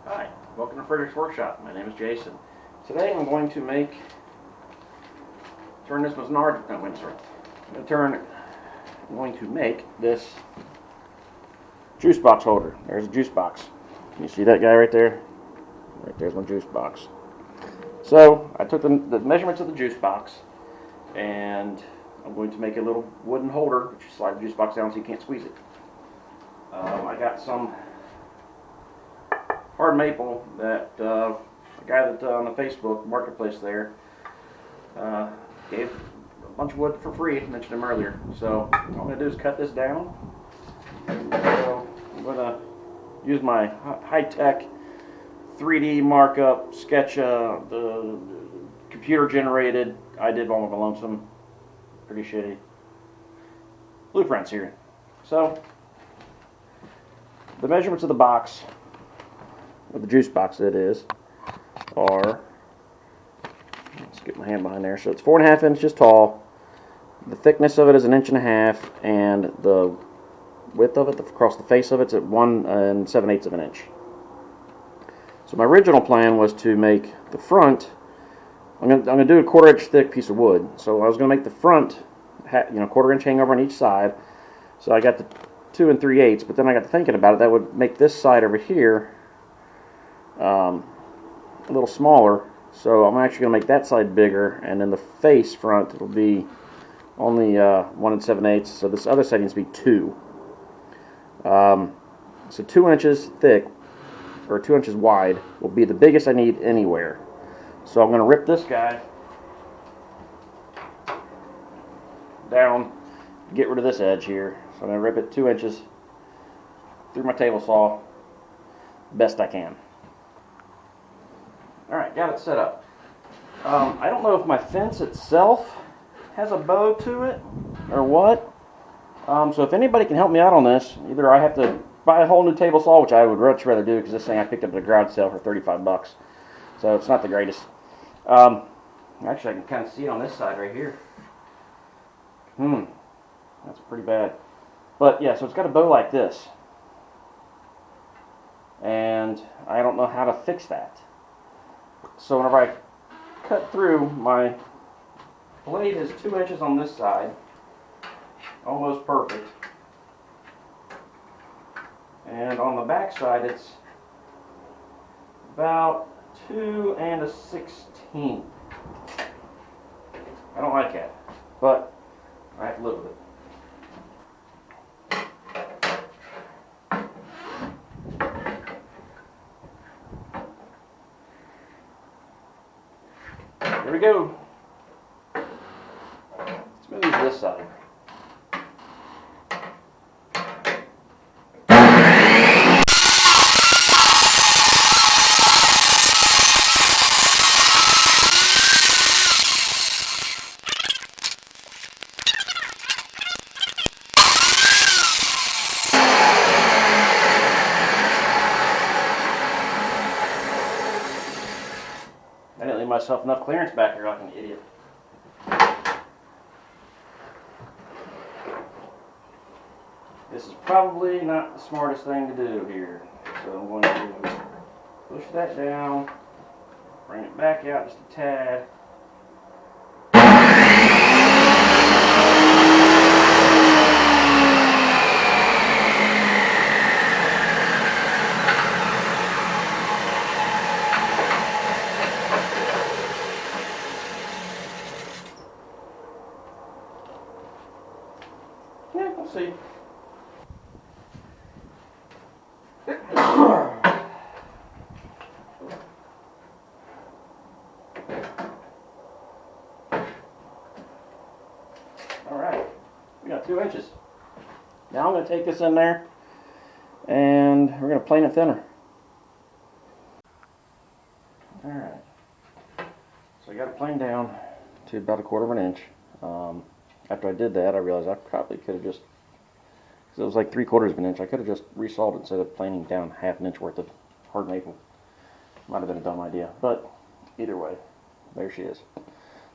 Hi, welcome to Frederick's Workshop. My name is Jason. Today I'm going to turn this Menard, no, sorry. I'm going to make this juice box holder. There's a juice box. You see that guy right there? Right there's my juice box. So I took the measurements of the juice box, and I'm going to make a little wooden holder that you slide the juice box down so you can't squeeze it. I got some hard maple that a guy that on the Facebook marketplace there gave a bunch of wood for free. I mentioned him earlier. So all I'm going to do is cut this down. So I'm going to use my high-tech 3D markup sketch, the computer generated. I did one with a lonesome, pretty shitty blueprints here. So the measurements of the box, of the juice box that is, are, let's get my hand behind there, so it's 4.5 inches tall, the thickness of it is 1.5 inches, and the width of it, across the face of it, is at 1 7/8 of an inch. So my original plan was to make the front, I'm going to do a 1/4 inch thick piece of wood, so I was going to make the front, 1/4 inch hangover on each side, so I got the 2 3/8, but then I got to thinking about it, that would make this side over here a little smaller, so I'm actually going to make that side bigger, and then the face front, it'll be only 1 7/8, so this other side needs to be 2. So 2 inches thick, or 2 inches wide, will be the biggest I need anywhere. So I'm going to rip this guy down, get rid of this edge here. So I'm going to rip it 2 inches through my table saw best I can. Alright, got it set up. I don't know if my fence itself has a bow to it or what. So if anybody can help me out on this, either I have to buy a whole new table saw, which I would much rather do because this thing I picked up at a garage sale for 35 bucks. So it's not the greatest. Actually, I can kind of see it on this side right here. That's pretty bad. But yeah, so it's got a bow like this. And I don't know how to fix that. So whenever I cut through, my blade is 2 inches on this side. Almost perfect. And on the back side, it's about 2 1/16. I don't like that, but I have to live with it. Here we go. Let's move to this side. I didn't leave myself enough clearance back here like an idiot. This is probably not the smartest thing to do here. So I'm going to push that down, bring it back out just a tad. Yeah, we'll see. Alright, we got 2 inches. Now I'm going to take this in there and we're going to plane it thinner. Alright, so I got it planed down to about 1/4 inch. After I did that, I realized I probably could have just, because it was like 3/4 inch, I could have just resawed it instead of planing down 1/2 inch worth of hard maple. Might have been a dumb idea, but either way, there she is.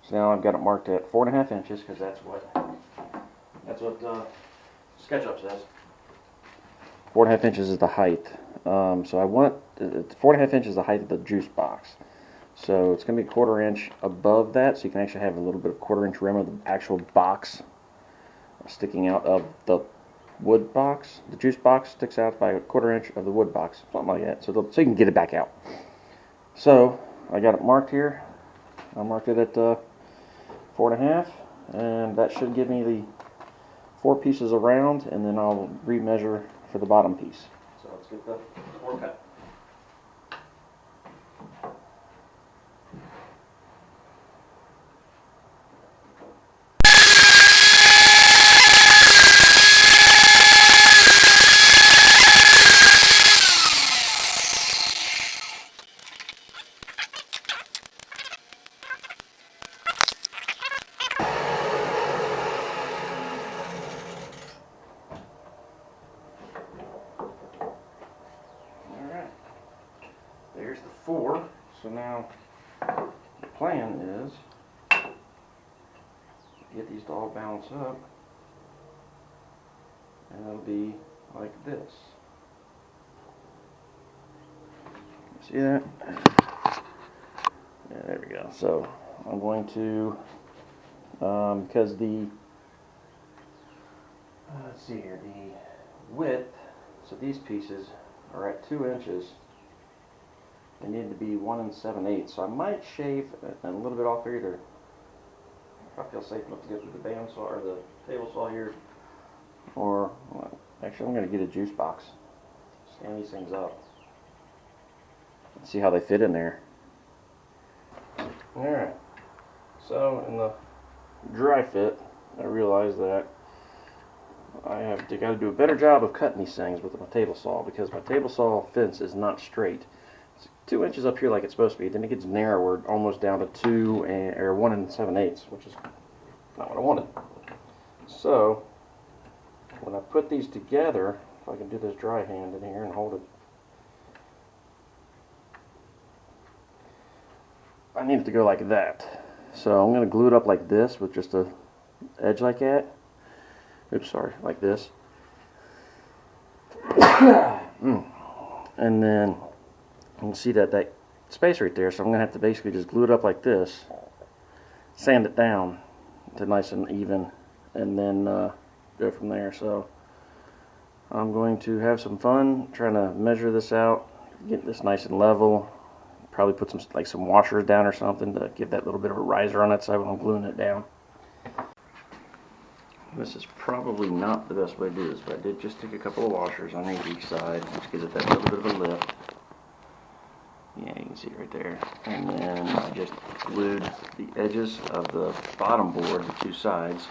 So now I've got it marked at 4.5 inches because that's what SketchUp says. 4.5 inches is the height. So I want 4.5 inches is the height of the juice box. So it's going to be 1/4 inch above that, so you can actually have a little bit of 1/4 inch rim of the actual box sticking out of the wood box. The juice box sticks out by 1/4 inch of the wood box, something like that, so you can get it back out. So I got it marked here. I marked it at 4.5, and that should give me the 4 pieces around, and then I'll remeasure for the bottom piece. So let's get the 4 cut. There's the 4. So now the plan is to get these to all balance up, and it'll be like this. See that? Yeah, there we go. So I'm going to, because the, let's see here, the width, so these pieces are at 2 inches. They need to be 1 7/8, so I might shave a little bit off either. If I feel safe enough to get through the bandsaw or the table saw here, or well, actually I'm going to get a juice box, stand these things up, and see how they fit in there. All right. So in the dry fit, I realized that I have got to do a better job of cutting these things with my table saw, because my table saw fence is not straight. 2 inches up here like it's supposed to be, then it gets narrower almost down to 2 or 1 7/8, which is not what I wanted. So when I put these together, if I can do this dry hand in here and hold it, I need it to go like that. So I'm going to glue it up like this with just a edge like that. Oops, sorry, like this. And then you can see that space right there, so I'm going to have to basically just glue it up like this, sand it down to nice and even, and then go from there. So I'm going to have some fun trying to measure this out, get this nice and level, probably put some washers down or something to give that little bit of a riser on that side when I'm gluing it down. This is probably not the best way to do this, but I did just take a couple of washers on each side, which gives it that little bit of a lift. Yeah, you can see it right there. And then I just glued the edges of the bottom board, the 2 sides,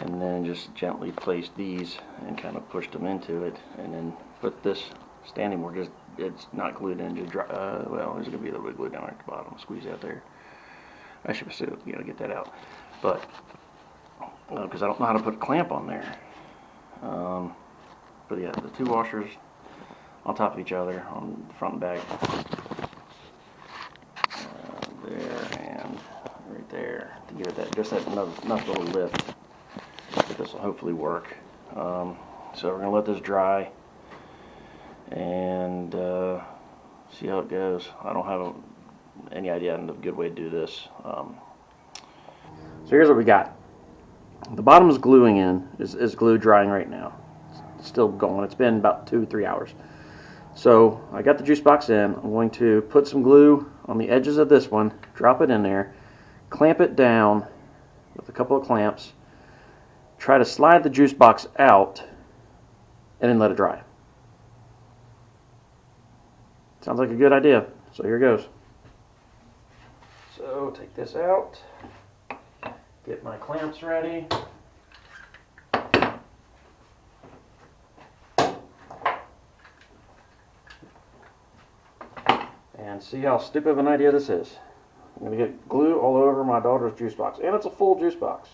and then just gently placed these and kind of pushed them into it, and then put this standing board, it's not glued in, just dry, well, there's going to be a little bit of glue down at the bottom, squeeze out there. I should have get that out, but because I don't know how to put a clamp on there. But yeah, the 2 washers on top of each other on the front and back, there and right there, to give it that enough little lift. This will hopefully work. So we're gonna let this dry and see how it goes. I don't have any idea on a good way to do this. So here's what we got. The bottom is gluing in, is glue drying right now. It's still going. It's been about 2-3 hours. So I got the juice box in. I'm going to put some glue on the edges of this one, drop it in there, clamp it down with a couple of clamps, try to slide the juice box out, and then let it dry. Sounds like a good idea. So here goes. So take this out, get my clamps ready. And see how stupid of an idea this is. I'm going to get glue all over my daughter's juice box. And it's a full juice box.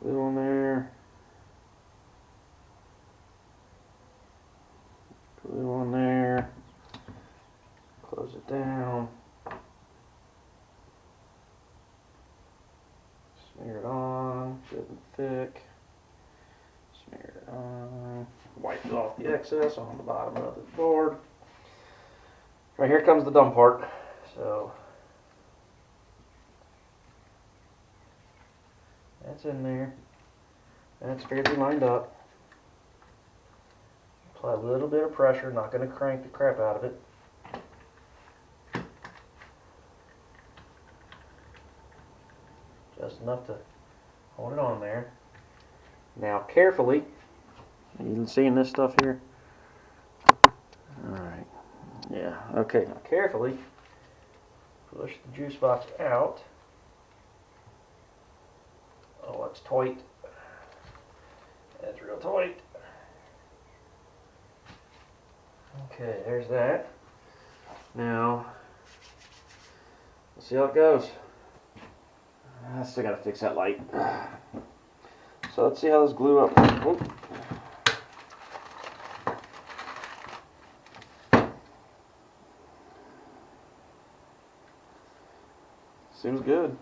Glue on there. Glue on there. Close it down. Smear it on. Shouldn't thick. Smear it on. Wipe off the excess on the bottom of the board. Right here comes the dumb part. So that's in there. That's fairly lined up. Apply a little bit of pressure, not going to crank the crap out of it. Just enough to hold it on there. Now carefully, you seeing this stuff here? Alright, yeah, okay, now carefully push the juice box out. Oh, that's tight. That's real tight. Okay, there's that. Now, let's see how it goes. I still gotta fix that light. So let's see how this glue up. Whoop. Seems good.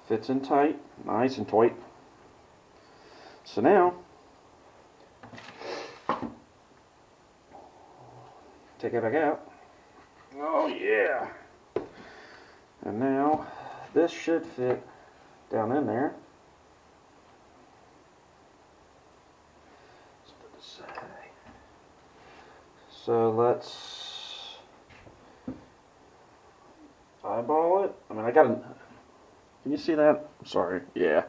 Fits in tight, nice and tight. So now, take it back out. Oh yeah. And now, this should fit down in there. Let's put this aside. So let's eyeball it. I mean, I gotta. Can you see that? I'm sorry. Yeah.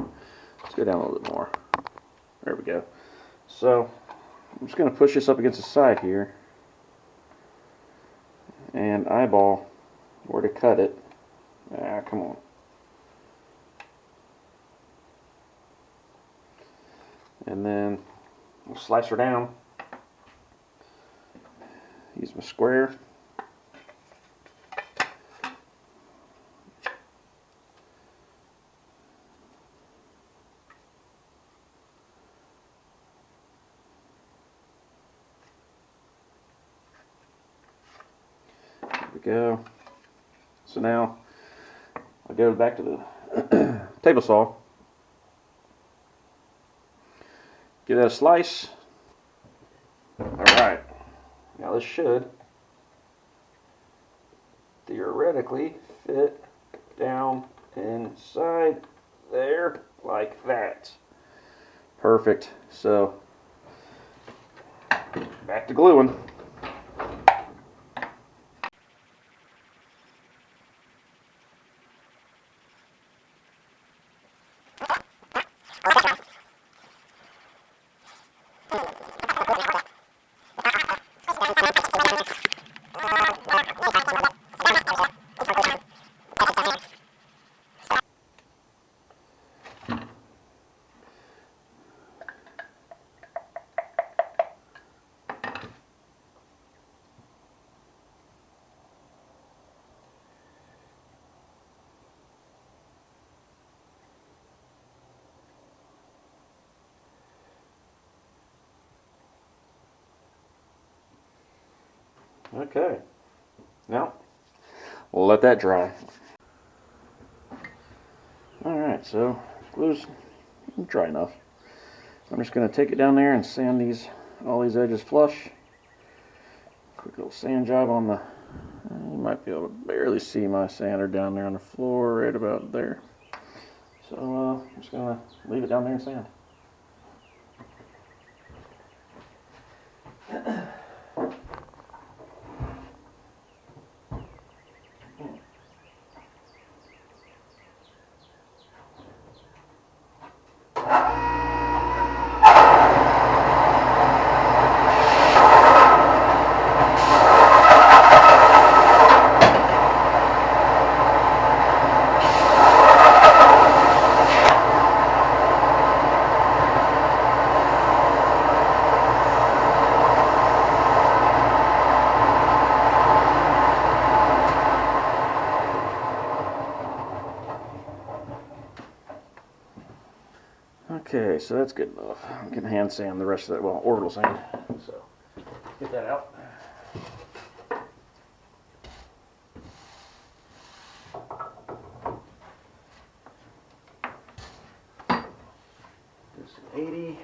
Let's go down a little bit more. There we go. So I'm just going to push this up against the side here and eyeball where to cut it. Ah, come on. And then I'll slice her down. Use my square. There we go. So now I go back to the table saw. Give that a slice. Alright. Now this should theoretically fit down inside there like that. Perfect. So back to gluing. Okay, now we'll let that dry. Alright, so glue's dry enough. I'm just going to take it down there and sand all these edges flush. Quick little sand job on the, you might be able to barely see my sander down there on the floor right about there. So I'm just going to leave it down there and sand. Okay, so that's good enough. I can hand sand the rest of that, well, orbital sand. So, get that out. 80.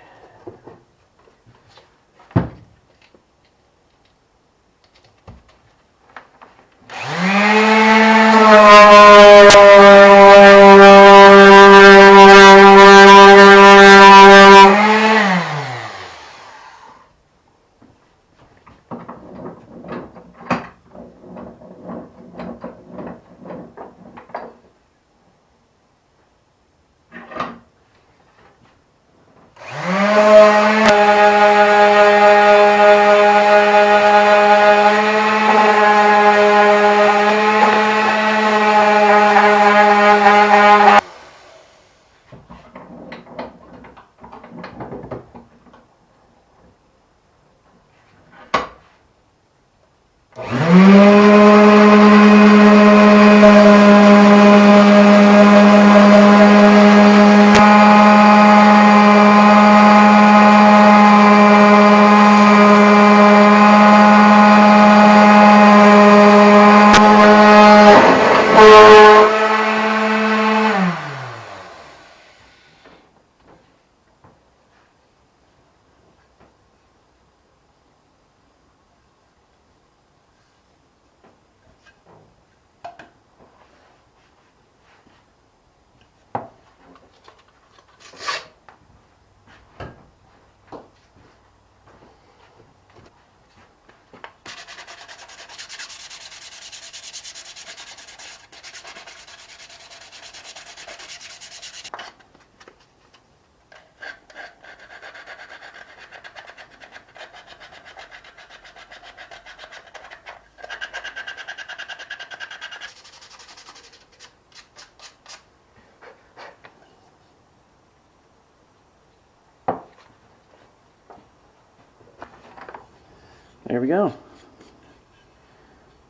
There we go.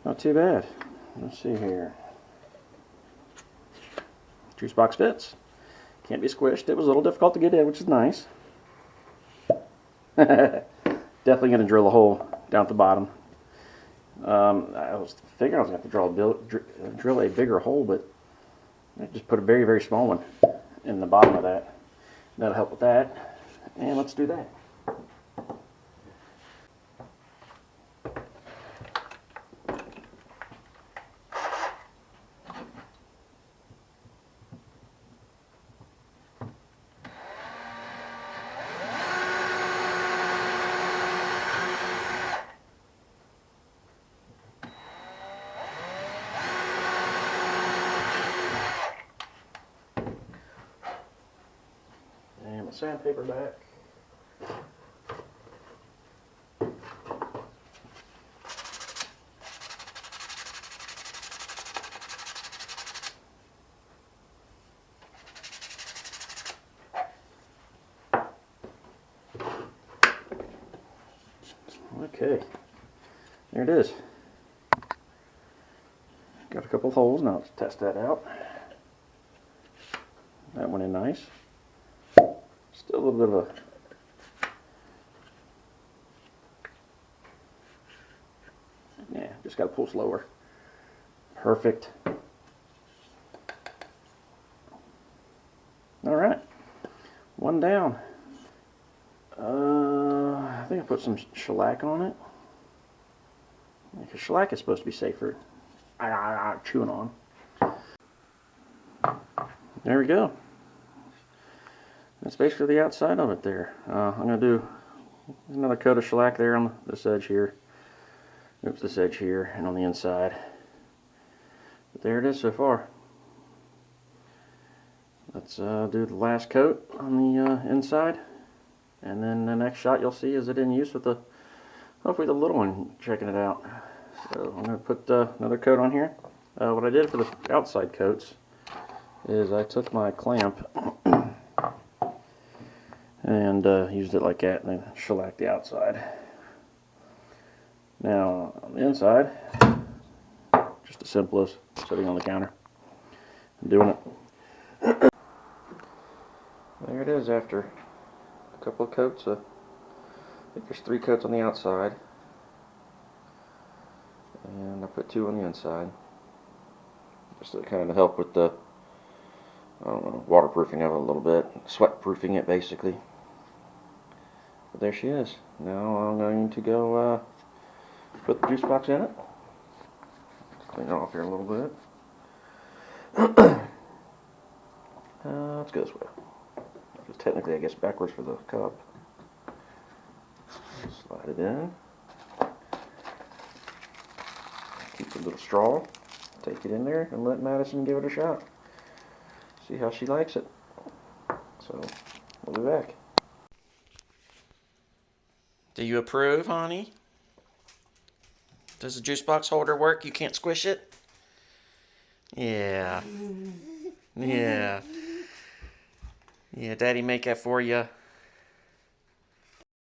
Not too bad. Let's see here. Juice box fits. Can't be squished. It was a little difficult to get in, which is nice. Definitely going to drill a hole down at the bottom. I was figuring I was going to have to drill a bigger hole, but I just put a very, very small one in the bottom of that. That'll help with that. And let's do that. And my sandpaper back. Okay, there it is. Got a couple of holes. Now let's test that out. That went in nice. Still a little bit of yeah, just got to pull slower. Perfect. All right, one down. I think I put some shellac on it. Because shellac is supposed to be safer. Chewing on. There we go. That's basically the outside of it there. I'm going to do another coat of shellac there on this edge here. Oops, this edge here, and on the inside. But there it is so far. Let's do the last coat on the inside. And then the next shot you'll see is it in use with the, hopefully the little one checking it out. So I'm going to put another coat on here. What I did for the outside coats is I took my clamp and used it like that and then shellacked the outside. Now on the inside, just as simple as sitting on the counter and doing it. There it is after a couple of coats. I think there's 3 coats on the outside, and I put 2 on the inside, just to kind of help with the, I don't know, waterproofing of it a little bit, sweat proofing it basically. there she is. Now I'm going to go put the juice box in it. Clean it off here a little bit. Let's go this way. Because technically, I guess backwards for the cup. Slide it in. Keep the little straw. Take it in there and let Madison give it a shot. See how she likes it. So, we'll be back. Do you approve, honey? Does the juice box holder work? You can't squish it? Yeah. Yeah. Yeah, Daddy make that for you.